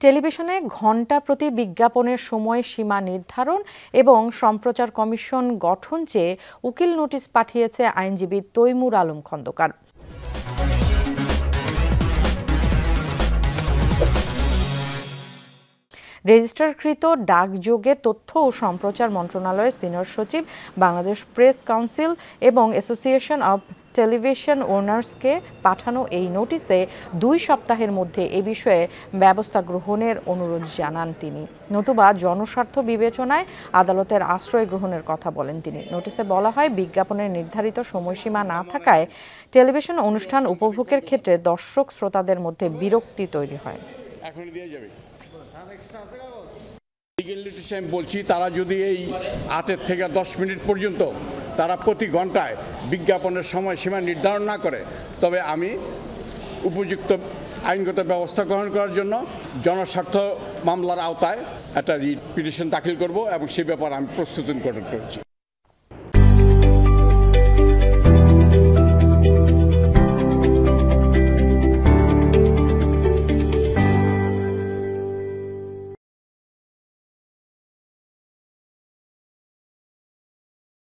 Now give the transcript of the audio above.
টেলিভিশনে ঘণ্টা প্রতি বিজ্ঞাপনের সময় সীমা নির্ধারণ এবং সম্প্রচার কমিশন গঠন চেয়ে উকিল নোটিশ পাঠিয়েছে আইনজীবী তৈমুর আলম খন্দকার। রেজিস্টারকৃত ডাকযোগে তথ্য ও সম্প্রচার মন্ত্রণালয়ের সিনিয়র সচিব, বাংলাদেশ প্রেস কাউন্সিল এবং অ্যাসোসিয়েশন অব টেলিভিশন ওনার্সকে পাঠানো এই নোটিশে 2 সপ্তাহের মধ্যে এ বিষয়ে ব্যবস্থা গ্রহণের অনুরোধ জানান তিনি। নতুবা জনস্বার্থ বিবেচনায় আদালতের আশ্রয় গ্রহণের কথা বলেন তিনি। নোটিশে বলা হয়, বিজ্ঞাপনের নির্ধারিত সময়সীমা না থাকায় টেলিভিশন অনুষ্ঠান উপভোগের ক্ষেত্রে দর্শক শ্রোতাদের মধ্যে বিরক্তি তৈরি হয়। আমি বলছি, তারা যদি এই 8 থেকে 10 মিনিট পর্যন্ত তারা প্রতি ঘন্টায় বিজ্ঞাপনের সময়সীমা নির্ধারণ না করে, তবে আমি উপযুক্ত আইনগত ব্যবস্থা গ্রহণ করার জন্য জনস্বার্থ মামলার আওতায় একটা রিট পিটিশন দাখিল করব এবং সে ব্যাপারে আমি প্রস্তুতি গ্রহণ করছি।